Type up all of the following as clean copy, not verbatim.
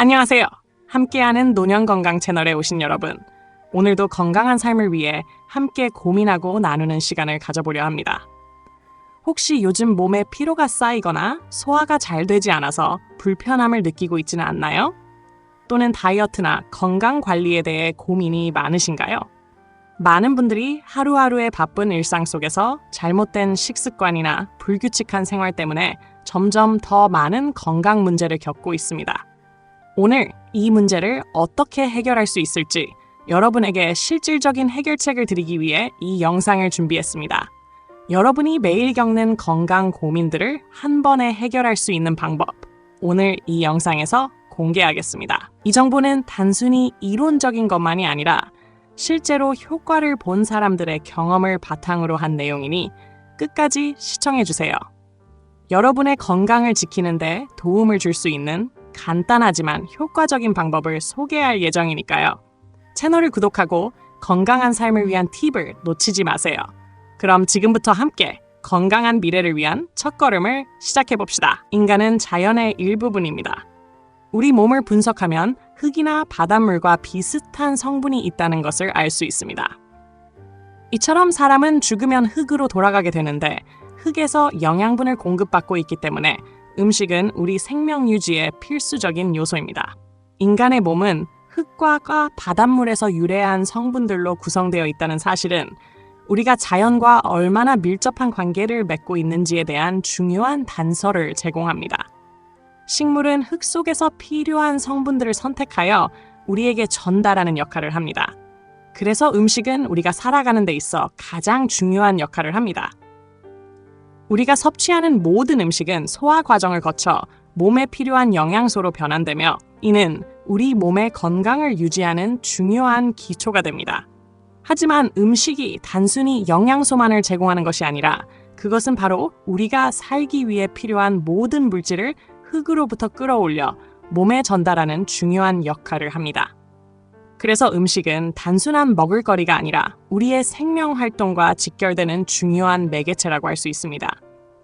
안녕하세요. 함께하는 노년건강 채널에 오신 여러분. 오늘도 건강한 삶을 위해 함께 고민하고 나누는 시간을 가져보려 합니다. 혹시 요즘 몸에 피로가 쌓이거나 소화가 잘 되지 않아서 불편함을 느끼고 있지는 않나요? 또는 다이어트나 건강 관리에 대해 고민이 많으신가요? 많은 분들이 하루하루의 바쁜 일상 속에서 잘못된 식습관이나 불규칙한 생활 때문에 점점 더 많은 건강 문제를 겪고 있습니다. 오늘 이 문제를 어떻게 해결할 수 있을지 여러분에게 실질적인 해결책을 드리기 위해 이 영상을 준비했습니다. 여러분이 매일 겪는 건강 고민들을 한 번에 해결할 수 있는 방법, 오늘 이 영상에서 공개하겠습니다. 이 정보는 단순히 이론적인 것만이 아니라 실제로 효과를 본 사람들의 경험을 바탕으로 한 내용이니 끝까지 시청해주세요. 여러분의 건강을 지키는데 도움을 줄 수 있는 간단하지만 효과적인 방법을 소개할 예정이니까요. 채널을 구독하고 건강한 삶을 위한 팁을 놓치지 마세요. 그럼 지금부터 함께 건강한 미래를 위한 첫걸음을 시작해봅시다. 인간은 자연의 일부분입니다. 우리 몸을 분석하면 흙이나 바닷물과 비슷한 성분이 있다는 것을 알 수 있습니다. 이처럼 사람은 죽으면 흙으로 돌아가게 되는데 흙에서 영양분을 공급받고 있기 때문에 음식은 우리 생명 유지의 필수적인 요소입니다. 인간의 몸은 흙과 바닷물에서 유래한 성분들로 구성되어 있다는 사실은 우리가 자연과 얼마나 밀접한 관계를 맺고 있는지에 대한 중요한 단서를 제공합니다. 식물은 흙 속에서 필요한 성분들을 선택하여 우리에게 전달하는 역할을 합니다. 그래서 음식은 우리가 살아가는 데 있어 가장 중요한 역할을 합니다. 우리가 섭취하는 모든 음식은 소화 과정을 거쳐 몸에 필요한 영양소로 변환되며 이는 우리 몸의 건강을 유지하는 중요한 기초가 됩니다. 하지만 음식이 단순히 영양소만을 제공하는 것이 아니라 그것은 바로 우리가 살기 위해 필요한 모든 물질을 흙으로부터 끌어올려 몸에 전달하는 중요한 역할을 합니다. 그래서 음식은 단순한 먹을거리가 아니라 우리의 생명 활동과 직결되는 중요한 매개체라고 할 수 있습니다.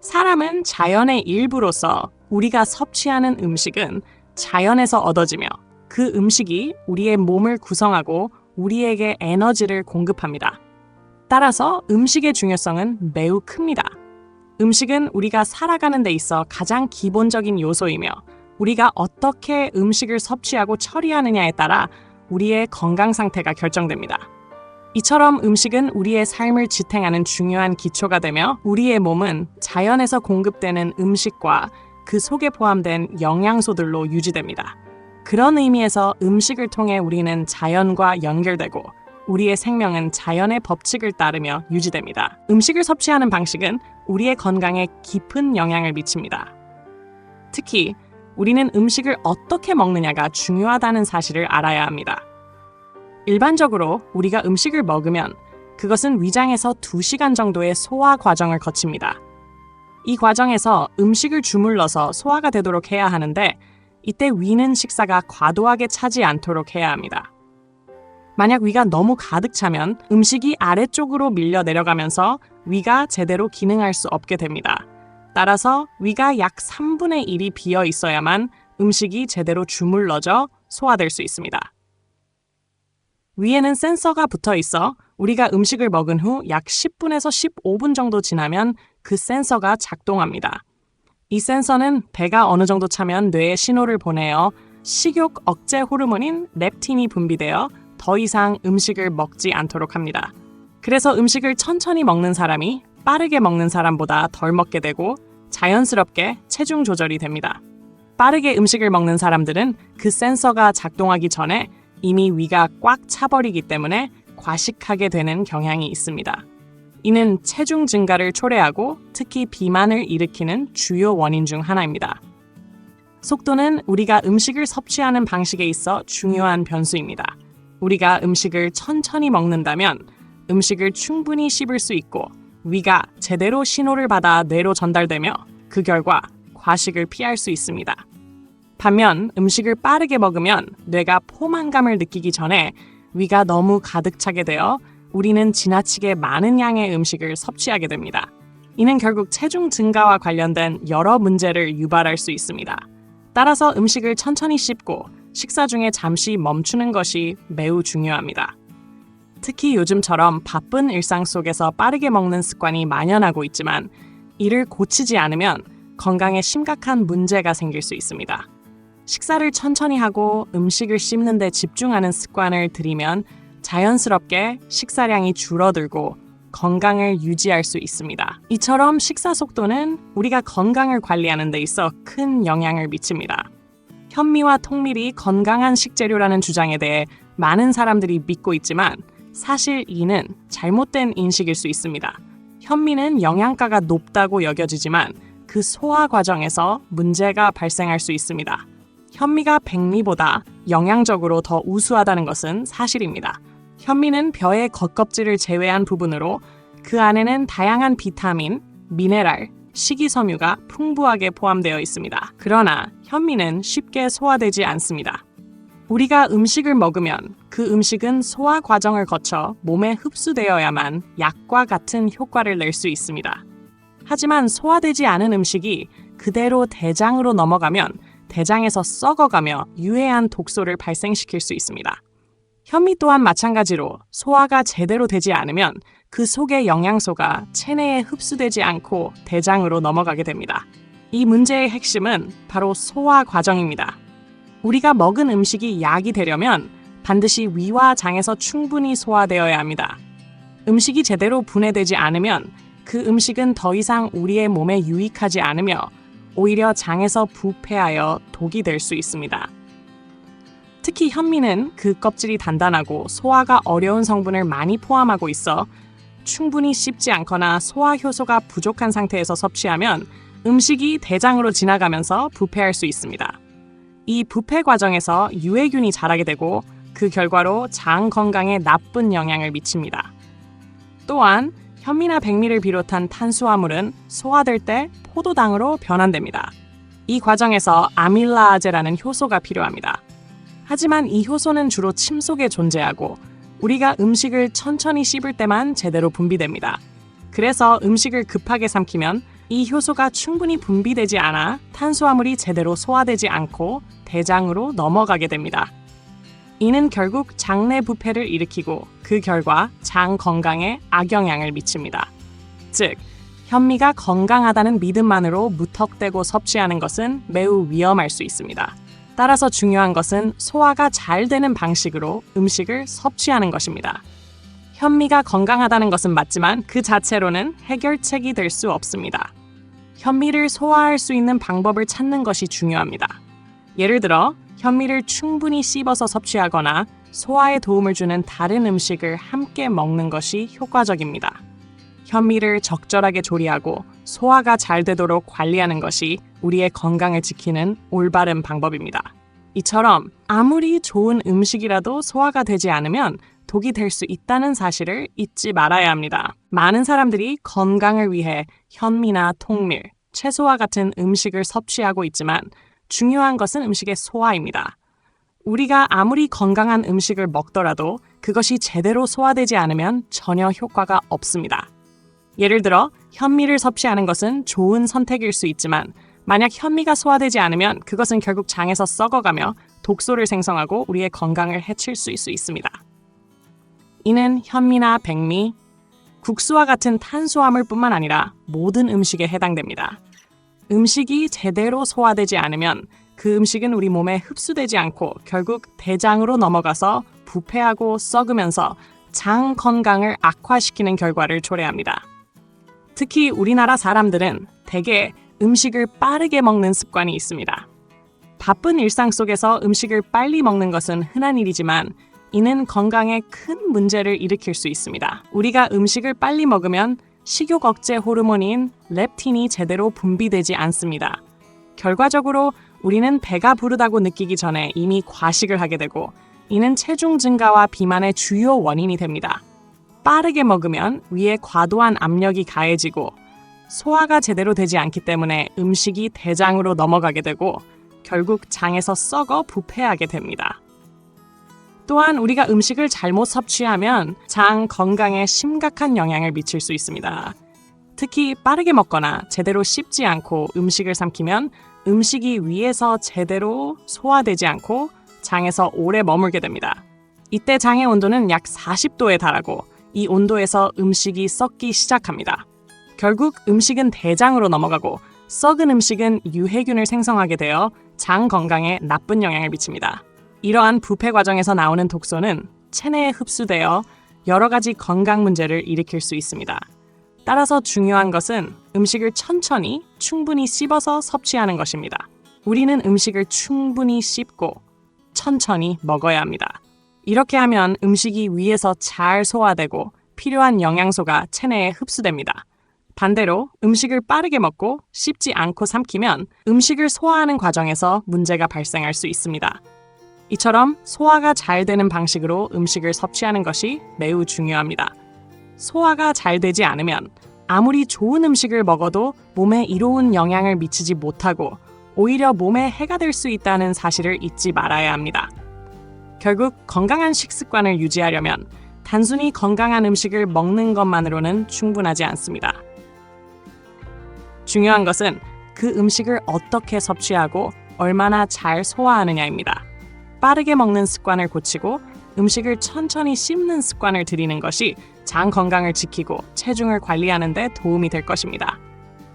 사람은 자연의 일부로서 우리가 섭취하는 음식은 자연에서 얻어지며 그 음식이 우리의 몸을 구성하고 우리에게 에너지를 공급합니다. 따라서 음식의 중요성은 매우 큽니다. 음식은 우리가 살아가는 데 있어 가장 기본적인 요소이며 우리가 어떻게 음식을 섭취하고 처리하느냐에 따라 우리의 건강 상태가 결정됩니다. 이처럼 음식은 우리의 삶을 지탱하는 중요한 기초가 되며 우리의 몸은 자연에서 공급되는 음식과 그 속에 포함된 영양소들로 유지됩니다. 그런 의미에서 음식을 통해 우리는 자연과 연결되고 우리의 생명은 자연의 법칙을 따르며 유지됩니다. 음식을 섭취하는 방식은 우리의 건강에 깊은 영향을 미칩니다. 특히 우리는 음식을 어떻게 먹느냐가 중요하다는 사실을 알아야 합니다. 일반적으로 우리가 음식을 먹으면 그것은 위장에서 2시간 정도의 소화 과정을 거칩니다. 이 과정에서 음식을 주물러서 소화가 되도록 해야 하는데 이때 위는 식사가 과도하게 차지 않도록 해야 합니다. 만약 위가 너무 가득 차면 음식이 아래쪽으로 밀려 내려가면서 위가 제대로 기능할 수 없게 됩니다. 따라서 위가 약 3분의 1이 비어 있어야만 음식이 제대로 주물러져 소화될 수 있습니다. 위에는 센서가 붙어 있어 우리가 음식을 먹은 후 약 10분에서 15분 정도 지나면 그 센서가 작동합니다. 이 센서는 배가 어느 정도 차면 뇌에 신호를 보내어 식욕 억제 호르몬인 렙틴이 분비되어 더 이상 음식을 먹지 않도록 합니다. 그래서 음식을 천천히 먹는 사람이 빠르게 먹는 사람보다 덜 먹게 되고 자연스럽게 체중 조절이 됩니다. 빠르게 음식을 먹는 사람들은 그 센서가 작동하기 전에 이미 위가 꽉 차버리기 때문에 과식하게 되는 경향이 있습니다. 이는 체중 증가를 초래하고 특히 비만을 일으키는 주요 원인 중 하나입니다. 속도는 우리가 음식을 섭취하는 방식에 있어 중요한 변수입니다. 우리가 음식을 천천히 먹는다면 음식을 충분히 씹을 수 있고 위가 제대로 신호를 받아 뇌로 전달되며 그 결과 과식을 피할 수 있습니다. 반면 음식을 빠르게 먹으면 뇌가 포만감을 느끼기 전에 위가 너무 가득 차게 되어 우리는 지나치게 많은 양의 음식을 섭취하게 됩니다. 이는 결국 체중 증가와 관련된 여러 문제를 유발할 수 있습니다. 따라서 음식을 천천히 씹고 식사 중에 잠시 멈추는 것이 매우 중요합니다. 특히 요즘처럼 바쁜 일상 속에서 빠르게 먹는 습관이 만연하고 있지만 이를 고치지 않으면 건강에 심각한 문제가 생길 수 있습니다. 식사를 천천히 하고 음식을 씹는 데 집중하는 습관을 들이면 자연스럽게 식사량이 줄어들고 건강을 유지할 수 있습니다. 이처럼 식사 속도는 우리가 건강을 관리하는 데 있어 큰 영향을 미칩니다. 현미와 통밀이 건강한 식재료라는 주장에 대해 많은 사람들이 믿고 있지만 사실 이는 잘못된 인식일 수 있습니다. 현미는 영양가가 높다고 여겨지지만 그 소화 과정에서 문제가 발생할 수 있습니다. 현미가 백미보다 영양적으로 더 우수하다는 것은 사실입니다. 현미는 벼의 겉껍질을 제외한 부분으로 그 안에는 다양한 비타민, 미네랄, 식이섬유가 풍부하게 포함되어 있습니다. 그러나 현미는 쉽게 소화되지 않습니다. 우리가 음식을 먹으면 그 음식은 소화 과정을 거쳐 몸에 흡수되어야만 약과 같은 효과를 낼 수 있습니다. 하지만 소화되지 않은 음식이 그대로 대장으로 넘어가면 대장에서 썩어가며 유해한 독소를 발생시킬 수 있습니다. 현미 또한 마찬가지로 소화가 제대로 되지 않으면 그 속의 영양소가 체내에 흡수되지 않고 대장으로 넘어가게 됩니다. 이 문제의 핵심은 바로 소화 과정입니다. 우리가 먹은 음식이 약이 되려면 반드시 위와 장에서 충분히 소화되어야 합니다. 음식이 제대로 분해되지 않으면 그 음식은 더 이상 우리의 몸에 유익하지 않으며 오히려 장에서 부패하여 독이 될 수 있습니다. 특히 현미는 그 껍질이 단단하고 소화가 어려운 성분을 많이 포함하고 있어 충분히 씹지 않거나 소화 효소가 부족한 상태에서 섭취하면 음식이 대장으로 지나가면서 부패할 수 있습니다. 이 부패 과정에서 유해균이 자라게 되고 그 결과로 장 건강에 나쁜 영향을 미칩니다. 또한 현미나 백미를 비롯한 탄수화물은 소화될 때 포도당으로 변환됩니다. 이 과정에서 아밀라아제라는 효소가 필요합니다. 하지만 이 효소는 주로 침 속에 존재하고 우리가 음식을 천천히 씹을 때만 제대로 분비됩니다. 그래서 음식을 급하게 삼키면 이 효소가 충분히 분비되지 않아 탄수화물이 제대로 소화되지 않고 대장으로 넘어가게 됩니다. 이는 결국 장내 부패를 일으키고 그 결과 장 건강에 악영향을 미칩니다. 즉, 현미가 건강하다는 믿음만으로 무턱대고 섭취하는 것은 매우 위험할 수 있습니다. 따라서 중요한 것은 소화가 잘 되는 방식으로 음식을 섭취하는 것입니다. 현미가 건강하다는 것은 맞지만 그 자체로는 해결책이 될 수 없습니다. 현미를 소화할 수 있는 방법을 찾는 것이 중요합니다. 예를 들어 현미를 충분히 씹어서 섭취하거나 소화에 도움을 주는 다른 음식을 함께 먹는 것이 효과적입니다. 현미를 적절하게 조리하고 소화가 잘 되도록 관리하는 것이 우리의 건강을 지키는 올바른 방법입니다. 이처럼 아무리 좋은 음식이라도 소화가 되지 않으면 독이 될 수 있다는 사실을 잊지 말아야 합니다. 많은 사람들이 건강을 위해 현미나 통밀, 채소와 같은 음식을 섭취하고 있지만 중요한 것은 음식의 소화입니다. 우리가 아무리 건강한 음식을 먹더라도 그것이 제대로 소화되지 않으면 전혀 효과가 없습니다. 예를 들어 현미를 섭취하는 것은 좋은 선택일 수 있지만 만약 현미가 소화되지 않으면 그것은 결국 장에서 썩어가며 독소를 생성하고 우리의 건강을 해칠 수 있습니다. 이는 현미나 백미, 국수와 같은 탄수화물뿐만 아니라 모든 음식에 해당됩니다. 음식이 제대로 소화되지 않으면 그 음식은 우리 몸에 흡수되지 않고 결국 대장으로 넘어가서 부패하고 썩으면서 장 건강을 악화시키는 결과를 초래합니다. 특히 우리나라 사람들은 대개 음식을 빠르게 먹는 습관이 있습니다. 바쁜 일상 속에서 음식을 빨리 먹는 것은 흔한 일이지만 이는 건강에 큰 문제를 일으킬 수 있습니다. 우리가 음식을 빨리 먹으면 식욕 억제 호르몬인 렙틴이 제대로 분비되지 않습니다. 결과적으로 우리는 배가 부르다고 느끼기 전에 이미 과식을 하게 되고 이는 체중 증가와 비만의 주요 원인이 됩니다. 빠르게 먹으면 위에 과도한 압력이 가해지고 소화가 제대로 되지 않기 때문에 음식이 대장으로 넘어가게 되고 결국 장에서 썩어 부패하게 됩니다. 또한 우리가 음식을 잘못 섭취하면 장 건강에 심각한 영향을 미칠 수 있습니다. 특히 빠르게 먹거나 제대로 씹지 않고 음식을 삼키면 음식이 위에서 제대로 소화되지 않고 장에서 오래 머물게 됩니다. 이때 장의 온도는 약 40도에 달하고 이 온도에서 음식이 썩기 시작합니다. 결국 음식은 대장으로 넘어가고 썩은 음식은 유해균을 생성하게 되어 장 건강에 나쁜 영향을 미칩니다. 이러한 부패 과정에서 나오는 독소는 체내에 흡수되어 여러 가지 건강 문제를 일으킬 수 있습니다. 따라서 중요한 것은 음식을 천천히 충분히 씹어서 섭취하는 것입니다. 우리는 음식을 충분히 씹고 천천히 먹어야 합니다. 이렇게 하면 음식이 위에서 잘 소화되고 필요한 영양소가 체내에 흡수됩니다. 반대로 음식을 빠르게 먹고 씹지 않고 삼키면 음식을 소화하는 과정에서 문제가 발생할 수 있습니다. 이처럼 소화가 잘 되는 방식으로 음식을 섭취하는 것이 매우 중요합니다. 소화가 잘 되지 않으면 아무리 좋은 음식을 먹어도 몸에 이로운 영향을 미치지 못하고 오히려 몸에 해가 될 수 있다는 사실을 잊지 말아야 합니다. 결국 건강한 식습관을 유지하려면 단순히 건강한 음식을 먹는 것만으로는 충분하지 않습니다. 중요한 것은 그 음식을 어떻게 섭취하고 얼마나 잘 소화하느냐입니다. 빠르게 먹는 습관을 고치고 음식을 천천히 씹는 습관을 들이는 것이 장 건강을 지키고 체중을 관리하는 데 도움이 될 것입니다.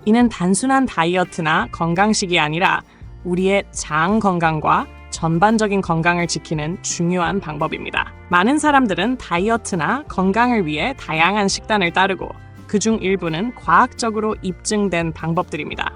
이는 단순한 다이어트나 건강식이 아니라 우리의 장 건강과 전반적인 건강을 지키는 중요한 방법입니다. 많은 사람들은 다이어트나 건강을 위해 다양한 식단을 따르고 그중 일부는 과학적으로 입증된 방법들입니다.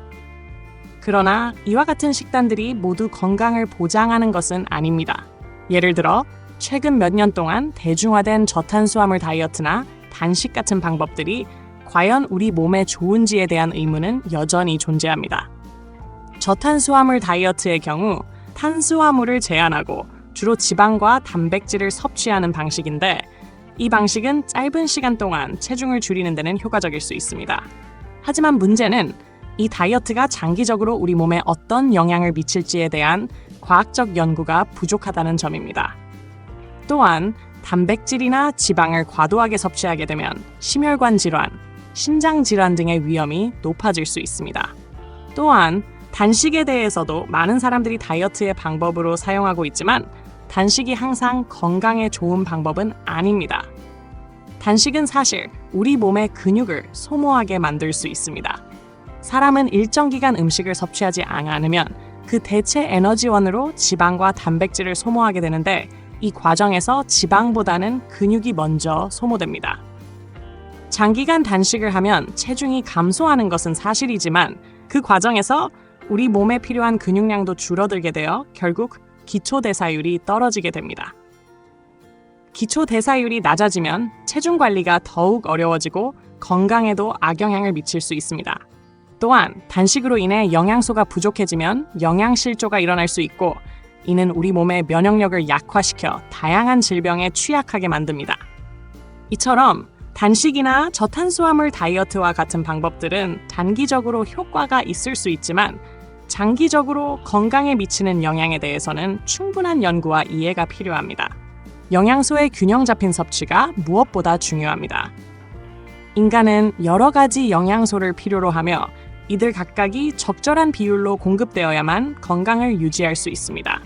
그러나 이와 같은 식단들이 모두 건강을 보장하는 것은 아닙니다. 예를 들어 최근 몇 년 동안 대중화된 저탄수화물 다이어트나 단식 같은 방법들이 과연 우리 몸에 좋은지에 대한 의문은 여전히 존재합니다. 저탄수화물 다이어트의 경우 탄수화물을 제한하고 주로 지방과 단백질을 섭취하는 방식인데 이 방식은 짧은 시간 동안 체중을 줄이는 데는 효과적일 수 있습니다. 하지만 문제는 이 다이어트가 장기적으로 우리 몸에 어떤 영향을 미칠지에 대한 과학적 연구가 부족하다는 점입니다. 또한 단백질이나 지방을 과도하게 섭취하게 되면 심혈관 질환, 신장 질환 등의 위험이 높아질 수 있습니다. 또한 단식에 대해서도 많은 사람들이 다이어트의 방법으로 사용하고 있지만 단식이 항상 건강에 좋은 방법은 아닙니다. 단식은 사실 우리 몸의 근육을 소모하게 만들 수 있습니다. 사람은 일정 기간 음식을 섭취하지 않으면 그 대체 에너지원으로 지방과 단백질을 소모하게 되는데 이 과정에서 지방보다는 근육이 먼저 소모됩니다. 장기간 단식을 하면 체중이 감소하는 것은 사실이지만 그 과정에서 우리 몸에 필요한 근육량도 줄어들게 되어 결국 기초대사율이 떨어지게 됩니다. 기초대사율이 낮아지면 체중 관리가 더욱 어려워지고 건강에도 악영향을 미칠 수 있습니다. 또한 단식으로 인해 영양소가 부족해지면 영양실조가 일어날 수 있고 이는 우리 몸의 면역력을 약화시켜 다양한 질병에 취약하게 만듭니다. 이처럼 단식이나 저탄수화물 다이어트와 같은 방법들은 단기적으로 효과가 있을 수 있지만 장기적으로 건강에 미치는 영향에 대해서는 충분한 연구와 이해가 필요합니다. 영양소의 균형 잡힌 섭취가 무엇보다 중요합니다. 인간은 여러 가지 영양소를 필요로 하며 이들 각각이 적절한 비율로 공급되어야만 건강을 유지할 수 있습니다.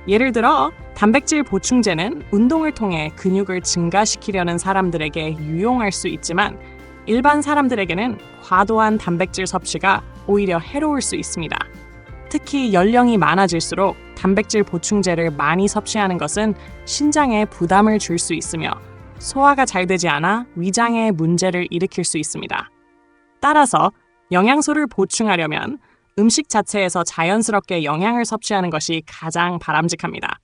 예를 들어 단백질 보충제는 운동을 통해 근육을 증가시키려는 사람들에게 유용할 수 있지만 일반 사람들에게는 과도한 단백질 섭취가 오히려 해로울 수 있습니다. 특히 연령이 많아질수록 단백질 보충제를 많이 섭취하는 것은 신장에 부담을 줄 수 있으며 소화가 잘 되지 않아 위장에 문제를 일으킬 수 있습니다. 따라서 영양소를 보충하려면 음식 자체에서 자연스럽게 영양을 섭취하는 것이 가장 바람직합니다.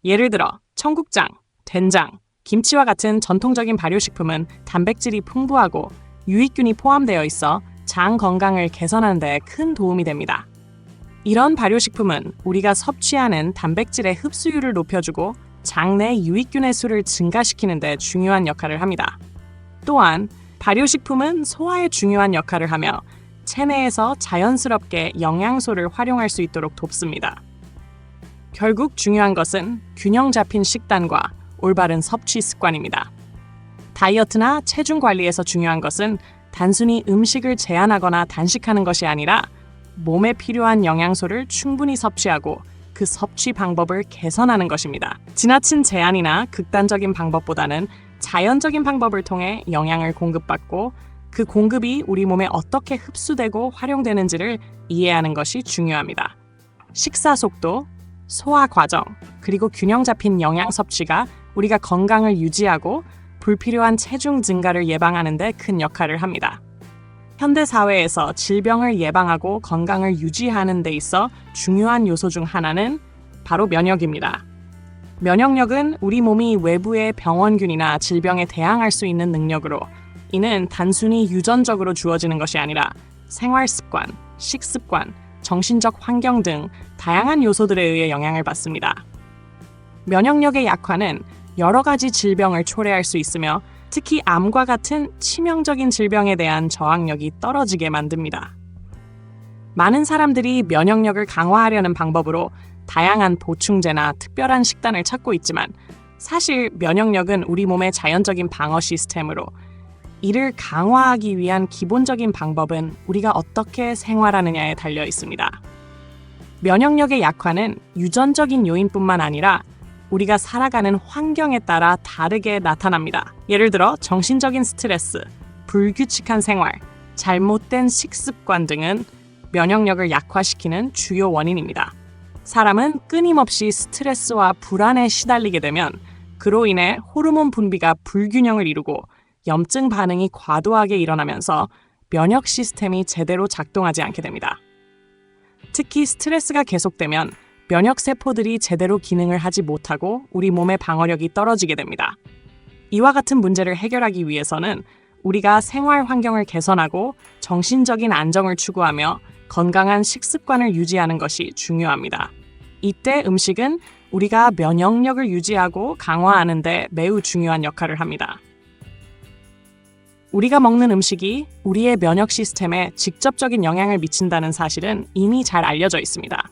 예를 들어 청국장, 된장, 김치와 같은 전통적인 발효식품은 단백질이 풍부하고 유익균이 포함되어 있어 장 건강을 개선하는 데 큰 도움이 됩니다. 이런 발효식품은 우리가 섭취하는 단백질의 흡수율을 높여주고 장내 유익균의 수를 증가시키는 데 중요한 역할을 합니다. 또한 발효식품은 소화에 중요한 역할을 하며 체내에서 자연스럽게 영양소를 활용할 수 있도록 돕습니다. 결국 중요한 것은 균형 잡힌 식단과 올바른 섭취 습관입니다. 다이어트나 체중 관리에서 중요한 것은 단순히 음식을 제한하거나 단식하는 것이 아니라 몸에 필요한 영양소를 충분히 섭취하고 그 섭취 방법을 개선하는 것입니다. 지나친 제한이나 극단적인 방법보다는 자연적인 방법을 통해 영양을 공급받고 그 공급이 우리 몸에 어떻게 흡수되고 활용되는지를 이해하는 것이 중요합니다. 식사 속도, 소화 과정, 그리고 균형 잡힌 영양 섭취가 우리가 건강을 유지하고 불필요한 체중 증가를 예방하는 데 큰 역할을 합니다. 현대 사회에서 질병을 예방하고 건강을 유지하는 데 있어 중요한 요소 중 하나는 바로 면역입니다. 면역력은 우리 몸이 외부의 병원균이나 질병에 대항할 수 있는 능력으로, 이는 단순히 유전적으로 주어지는 것이 아니라 생활 습관, 식습관, 정신적 환경 등 다양한 요소들에 의해 영향을 받습니다. 면역력의 약화는 여러 가지 질병을 초래할 수 있으며 특히 암과 같은 치명적인 질병에 대한 저항력이 떨어지게 만듭니다. 많은 사람들이 면역력을 강화하려는 방법으로 다양한 보충제나 특별한 식단을 찾고 있지만 사실 면역력은 우리 몸의 자연적인 방어 시스템으로 이를 강화하기 위한 기본적인 방법은 우리가 어떻게 생활하느냐에 달려 있습니다. 면역력의 약화는 유전적인 요인뿐만 아니라 우리가 살아가는 환경에 따라 다르게 나타납니다. 예를 들어 정신적인 스트레스, 불규칙한 생활, 잘못된 식습관 등은 면역력을 약화시키는 주요 원인입니다. 사람은 끊임없이 스트레스와 불안에 시달리게 되면 그로 인해 호르몬 분비가 불균형을 이루고 염증 반응이 과도하게 일어나면서 면역 시스템이 제대로 작동하지 않게 됩니다. 특히 스트레스가 계속되면 면역 세포들이 제대로 기능을 하지 못하고 우리 몸의 방어력이 떨어지게 됩니다. 이와 같은 문제를 해결하기 위해서는 우리가 생활 환경을 개선하고 정신적인 안정을 추구하며 건강한 식습관을 유지하는 것이 중요합니다. 이때 음식은 우리가 면역력을 유지하고 강화하는 데 매우 중요한 역할을 합니다. 우리가 먹는 음식이 우리의 면역 시스템에 직접적인 영향을 미친다는 사실은 이미 잘 알려져 있습니다.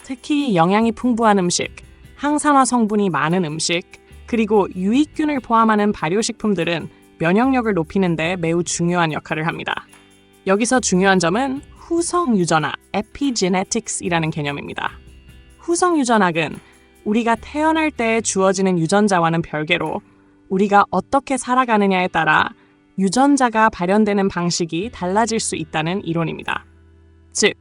특히 영양이 풍부한 음식, 항산화 성분이 많은 음식, 그리고 유익균을 포함하는 발효식품들은 면역력을 높이는 데 매우 중요한 역할을 합니다. 여기서 중요한 점은 후성 유전학, epigenetics이라는 개념입니다. 후성 유전학은 우리가 태어날 때 주어지는 유전자와는 별개로 우리가 어떻게 살아가느냐에 따라 유전자가 발현되는 방식이 달라질 수 있다는 이론입니다. 즉,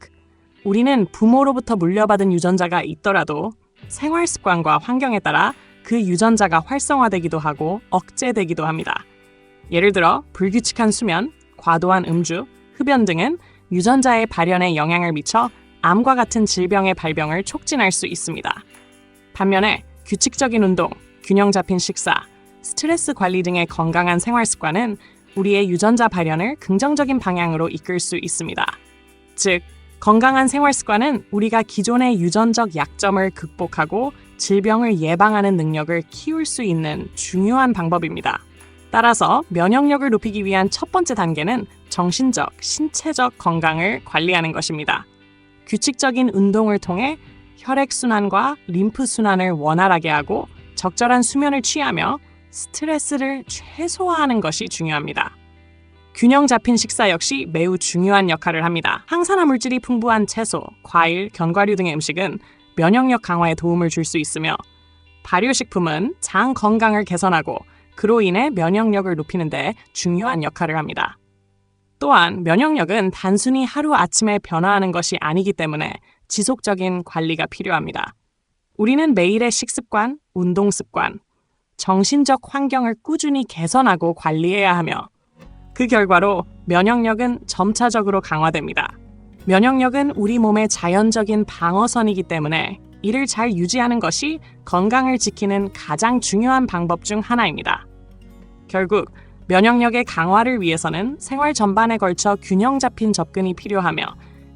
우리는 부모로부터 물려받은 유전자가 있더라도 생활 습관과 환경에 따라 그 유전자가 활성화되기도 하고 억제되기도 합니다. 예를 들어 불규칙한 수면, 과도한 음주, 흡연 등은 유전자의 발현에 영향을 미쳐 암과 같은 질병의 발병을 촉진할 수 있습니다. 반면에 규칙적인 운동, 균형 잡힌 식사, 스트레스 관리 등의 건강한 생활 습관은 우리의 유전자 발현을 긍정적인 방향으로 이끌 수 있습니다. 즉, 건강한 생활 습관은 우리가 기존의 유전적 약점을 극복하고 질병을 예방하는 능력을 키울 수 있는 중요한 방법입니다. 따라서 면역력을 높이기 위한 첫 번째 단계는 정신적, 신체적 건강을 관리하는 것입니다. 규칙적인 운동을 통해 혈액순환과 림프순환을 원활하게 하고 적절한 수면을 취하며 스트레스를 최소화하는 것이 중요합니다. 균형 잡힌 식사 역시 매우 중요한 역할을 합니다. 항산화 물질이 풍부한 채소, 과일, 견과류 등의 음식은 면역력 강화에 도움을 줄 수 있으며 발효식품은 장 건강을 개선하고 그로 인해 면역력을 높이는 데 중요한 역할을 합니다. 또한 면역력은 단순히 하루아침에 변화하는 것이 아니기 때문에 지속적인 관리가 필요합니다. 우리는 매일의 식습관, 운동 습관, 정신적 환경을 꾸준히 개선하고 관리해야 하며 그 결과로 면역력은 점차적으로 강화됩니다. 면역력은 우리 몸의 자연적인 방어선이기 때문에 이를 잘 유지하는 것이 건강을 지키는 가장 중요한 방법 중 하나입니다. 결국 면역력의 강화를 위해서는 생활 전반에 걸쳐 균형 잡힌 접근이 필요하며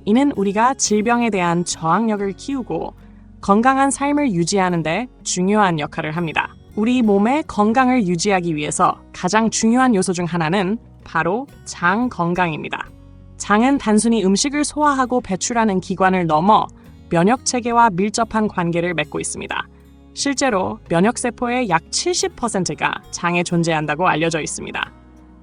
이는 우리가 질병에 대한 저항력을 키우고 건강한 삶을 유지하는 데 중요한 역할을 합니다. 우리 몸의 건강을 유지하기 위해서 가장 중요한 요소 중 하나는 바로 장 건강입니다. 장은 단순히 음식을 소화하고 배출하는 기관을 넘어 면역 체계와 밀접한 관계를 맺고 있습니다. 실제로 면역세포의 약 70%가 장에 존재한다고 알려져 있습니다.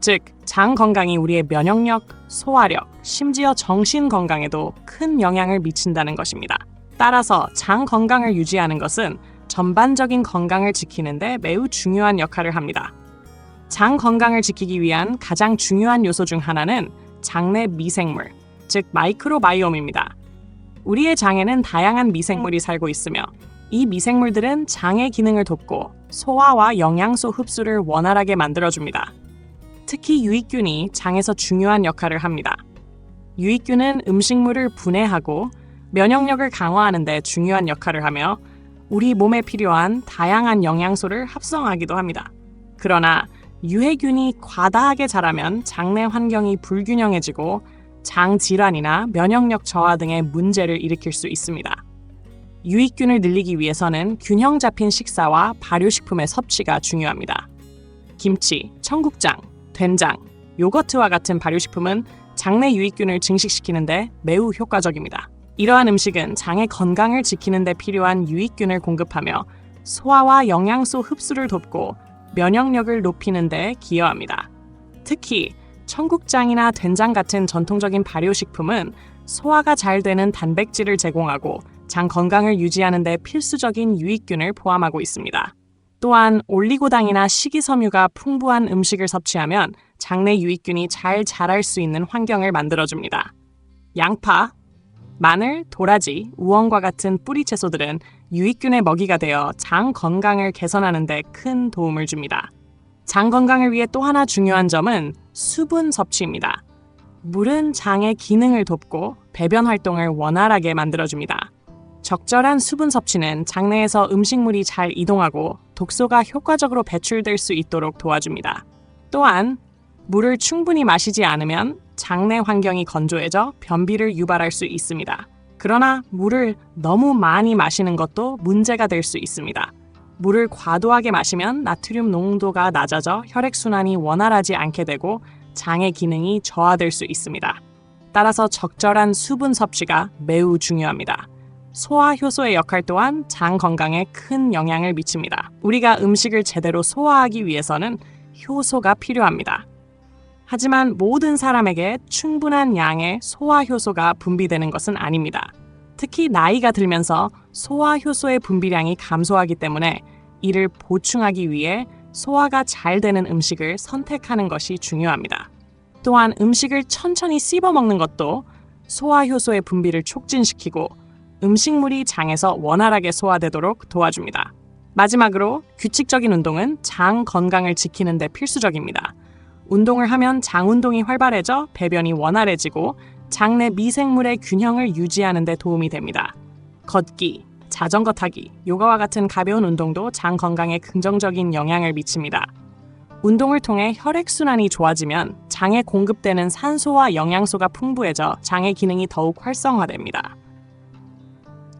즉, 장 건강이 우리의 면역력, 소화력, 심지어 정신 건강에도 큰 영향을 미친다는 것입니다. 따라서 장 건강을 유지하는 것은 전반적인 건강을 지키는데 매우 중요한 역할을 합니다. 장 건강을 지키기 위한 가장 중요한 요소 중 하나는 장내 미생물, 즉 마이크로바이옴입니다. 우리의 장에는 다양한 미생물이 살고 있으며 이 미생물들은 장의 기능을 돕고 소화와 영양소 흡수를 원활하게 만들어줍니다. 특히 유익균이 장에서 중요한 역할을 합니다. 유익균은 음식물을 분해하고 면역력을 강화하는 데 중요한 역할을 하며 우리 몸에 필요한 다양한 영양소를 합성하기도 합니다. 그러나 유해균이 과다하게 자라면 장내 환경이 불균형해지고 장 질환이나 면역력 저하 등의 문제를 일으킬 수 있습니다. 유익균을 늘리기 위해서는 균형 잡힌 식사와 발효식품의 섭취가 중요합니다. 김치, 청국장, 된장, 요거트와 같은 발효식품은 장내 유익균을 증식시키는데 매우 효과적입니다. 이러한 음식은 장의 건강을 지키는 데 필요한 유익균을 공급하며 소화와 영양소 흡수를 돕고 면역력을 높이는 데 기여합니다. 특히 청국장이나 된장 같은 전통적인 발효식품은 소화가 잘 되는 단백질을 제공하고 장 건강을 유지하는 데 필수적인 유익균을 포함하고 있습니다. 또한 올리고당이나 식이섬유가 풍부한 음식을 섭취하면 장내 유익균이 잘 자랄 수 있는 환경을 만들어줍니다. 양파, 마늘, 도라지, 우엉과 같은 뿌리 채소들은 유익균의 먹이가 되어 장 건강을 개선하는 데 큰 도움을 줍니다. 장 건강을 위해 또 하나 중요한 점은 수분 섭취입니다. 물은 장의 기능을 돕고 배변 활동을 원활하게 만들어줍니다. 적절한 수분 섭취는 장내에서 음식물이 잘 이동하고 독소가 효과적으로 배출될 수 있도록 도와줍니다. 또한 물을 충분히 마시지 않으면 장내 환경이 건조해져 변비를 유발할 수 있습니다. 그러나 물을 너무 많이 마시는 것도 문제가 될 수 있습니다. 물을 과도하게 마시면 나트륨 농도가 낮아져 혈액순환이 원활하지 않게 되고 장의 기능이 저하될 수 있습니다. 따라서 적절한 수분 섭취가 매우 중요합니다. 소화 효소의 역할 또한 장 건강에 큰 영향을 미칩니다. 우리가 음식을 제대로 소화하기 위해서는 효소가 필요합니다. 하지만 모든 사람에게 충분한 양의 소화 효소가 분비되는 것은 아닙니다. 특히 나이가 들면서 소화 효소의 분비량이 감소하기 때문에 이를 보충하기 위해 소화가 잘 되는 음식을 선택하는 것이 중요합니다. 또한 음식을 천천히 씹어 먹는 것도 소화 효소의 분비를 촉진시키고 음식물이 장에서 원활하게 소화되도록 도와줍니다. 마지막으로 규칙적인 운동은 장 건강을 지키는 데 필수적입니다. 운동을 하면 장 운동이 활발해져 배변이 원활해지고 장내 미생물의 균형을 유지하는 데 도움이 됩니다. 걷기, 자전거 타기, 요가와 같은 가벼운 운동도 장 건강에 긍정적인 영향을 미칩니다. 운동을 통해 혈액순환이 좋아지면 장에 공급되는 산소와 영양소가 풍부해져 장의 기능이 더욱 활성화됩니다.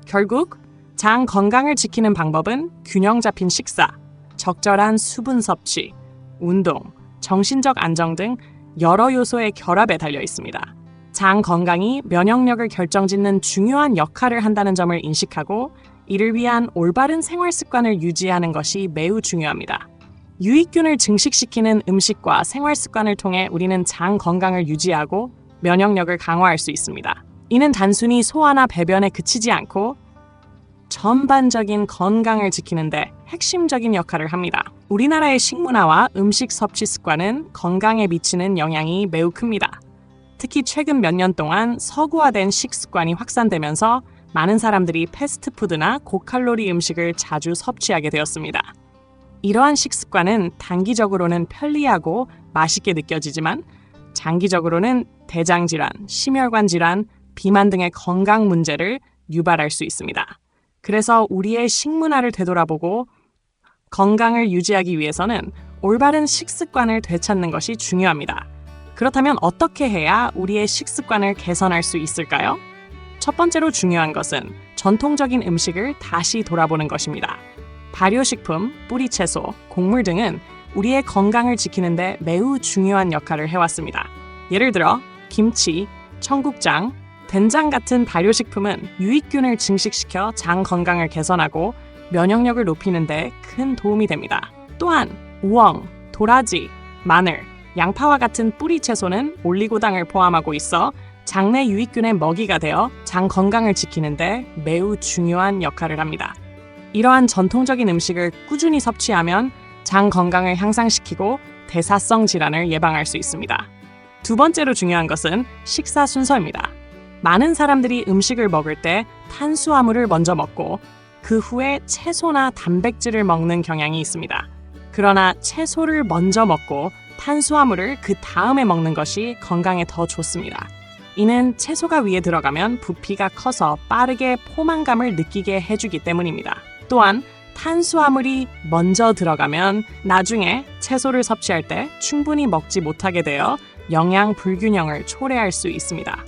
결국 장 건강을 지키는 방법은 균형 잡힌 식사, 적절한 수분 섭취, 운동, 정신적 안정 등 여러 요소의 결합에 달려 있습니다. 장 건강이 면역력을 결정짓는 중요한 역할을 한다는 점을 인식하고 이를 위한 올바른 생활 습관을 유지하는 것이 매우 중요합니다. 유익균을 증식시키는 음식과 생활 습관을 통해 우리는 장 건강을 유지하고 면역력을 강화할 수 있습니다. 이는 단순히 소화나 배변에 그치지 않고 전반적인 건강을 지키는데 핵심적인 역할을 합니다. 우리나라의 식문화와 음식 섭취 습관은 건강에 미치는 영향이 매우 큽니다. 특히 최근 몇 년 동안 서구화된 식습관이 확산되면서 많은 사람들이 패스트푸드나 고칼로리 음식을 자주 섭취하게 되었습니다. 이러한 식습관은 단기적으로는 편리하고 맛있게 느껴지지만 장기적으로는 대장 질환, 심혈관 질환, 비만 등의 건강 문제를 유발할 수 있습니다. 그래서 우리의 식문화를 되돌아보고 건강을 유지하기 위해서는 올바른 식습관을 되찾는 것이 중요합니다. 그렇다면 어떻게 해야 우리의 식습관을 개선할 수 있을까요? 첫 번째로 중요한 것은 전통적인 음식을 다시 돌아보는 것입니다. 발효식품, 뿌리채소, 곡물 등은 우리의 건강을 지키는 데 매우 중요한 역할을 해왔습니다. 예를 들어 김치, 청국장, 된장 같은 발효식품은 유익균을 증식시켜 장 건강을 개선하고 면역력을 높이는 데 큰 도움이 됩니다. 또한 우엉, 도라지, 마늘, 양파와 같은 뿌리 채소는 올리고당을 포함하고 있어 장내 유익균의 먹이가 되어 장 건강을 지키는데 매우 중요한 역할을 합니다. 이러한 전통적인 음식을 꾸준히 섭취하면 장 건강을 향상시키고 대사성 질환을 예방할 수 있습니다. 두 번째로 중요한 것은 식사 순서입니다. 많은 사람들이 음식을 먹을 때 탄수화물을 먼저 먹고 그 후에 채소나 단백질을 먹는 경향이 있습니다. 그러나 채소를 먼저 먹고 탄수화물을 그 다음에 먹는 것이 건강에 더 좋습니다. 이는 채소가 위에 들어가면 부피가 커서 빠르게 포만감을 느끼게 해주기 때문입니다. 또한 탄수화물이 먼저 들어가면 나중에 채소를 섭취할 때 충분히 먹지 못하게 되어 영양 불균형을 초래할 수 있습니다.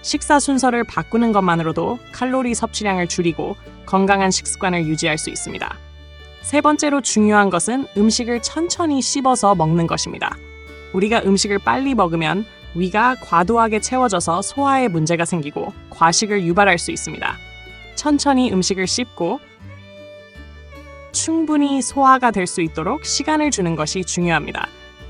식사 순서를 바꾸는 것만으로도 칼로리 섭취량을 줄이고 건강한 식습관을 유지할 수 있습니다. 세 번째로 중요한 것은 음식을 천천히 씹어서 먹는 것입니다. 우리가 음식을 빨리 먹으면 위가 과도하게 채워져서 소화에 문제가 생기고 과식을 유발할 수 있습니다. 천천히 음식을 씹고 충분히 소화가 될 수 있도록 시간을 주는 것이 중요합니다.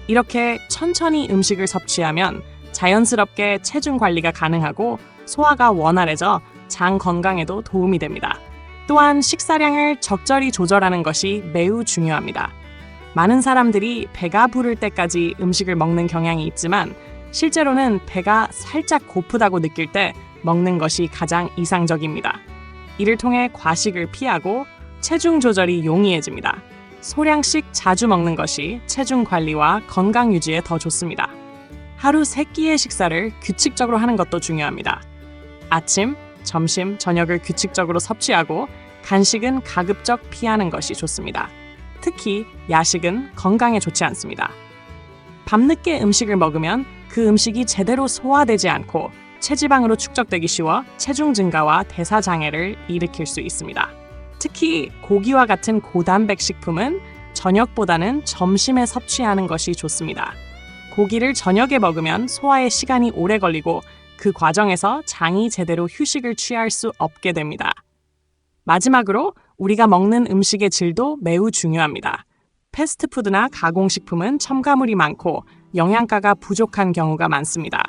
이렇게 천천히 음식을 섭취하면 자연스럽게 체중 관리가 가능하고 소화가 원활해져 장 건강에도 도움이 됩니다. 또한 식사량을 적절히 조절하는 것이 매우 중요합니다. 많은 사람들이 배가 부를 때까지 음식을 먹는 경향이 있지만 실제로는 배가 살짝 고프다고 느낄 때 먹는 것이 가장 이상적입니다. 이를 통해 과식을 피하고 체중 조절이 용이해집니다. 소량씩 자주 먹는 것이 체중 관리와 건강 유지에 더 좋습니다. 하루 3끼의 식사를 규칙적으로 하는 것도 중요합니다. 아침, 점심, 저녁을 규칙적으로 섭취하고 간식은 가급적 피하는 것이 좋습니다. 특히 야식은 건강에 좋지 않습니다. 밤늦게 음식을 먹으면 그 음식이 제대로 소화되지 않고 체지방으로 축적되기 쉬워 체중 증가와 대사 장애를 일으킬 수 있습니다. 특히 고기와 같은 고단백 식품은 저녁보다는 점심에 섭취하는 것이 좋습니다. 고기를 저녁에 먹으면 소화에 시간이 오래 걸리고 그 과정에서 장이 제대로 휴식을 취할 수 없게 됩니다. 마지막으로 우리가 먹는 음식의 질도 매우 중요합니다. 패스트푸드나 가공식품은 첨가물이 많고 영양가가 부족한 경우가 많습니다.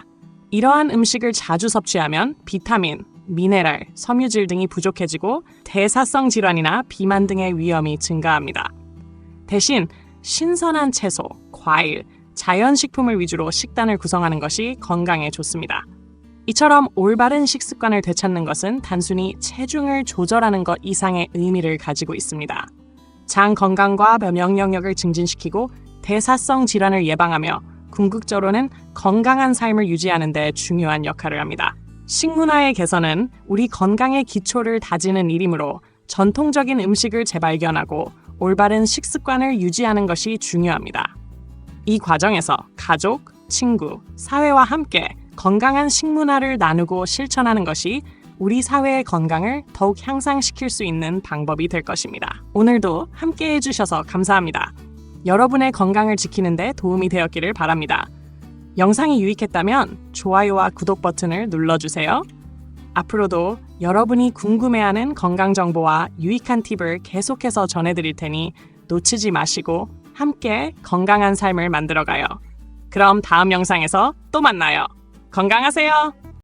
이러한 음식을 자주 섭취하면 비타민, 미네랄, 섬유질 등이 부족해지고 대사성 질환이나 비만 등의 위험이 증가합니다. 대신 신선한 채소, 과일, 자연식품을 위주로 식단을 구성하는 것이 건강에 좋습니다. 이처럼 올바른 식습관을 되찾는 것은 단순히 체중을 조절하는 것 이상의 의미를 가지고 있습니다. 장 건강과 면역력을 증진시키고 대사성 질환을 예방하며 궁극적으로는 건강한 삶을 유지하는 데 중요한 역할을 합니다. 식문화의 개선은 우리 건강의 기초를 다지는 일이므로 전통적인 음식을 재발견하고 올바른 식습관을 유지하는 것이 중요합니다. 이 과정에서 가족, 친구, 사회와 함께 건강한 식문화를 나누고 실천하는 것이 우리 사회의 건강을 더욱 향상시킬 수 있는 방법이 될 것입니다. 오늘도 함께 해주셔서 감사합니다. 여러분의 건강을 지키는 데 도움이 되었기를 바랍니다. 영상이 유익했다면 좋아요와 구독 버튼을 눌러주세요. 앞으로도 여러분이 궁금해하는 건강 정보와 유익한 팁을 계속해서 전해드릴 테니 놓치지 마시고 함께 건강한 삶을 만들어가요. 그럼 다음 영상에서 또 만나요. 건강하세요.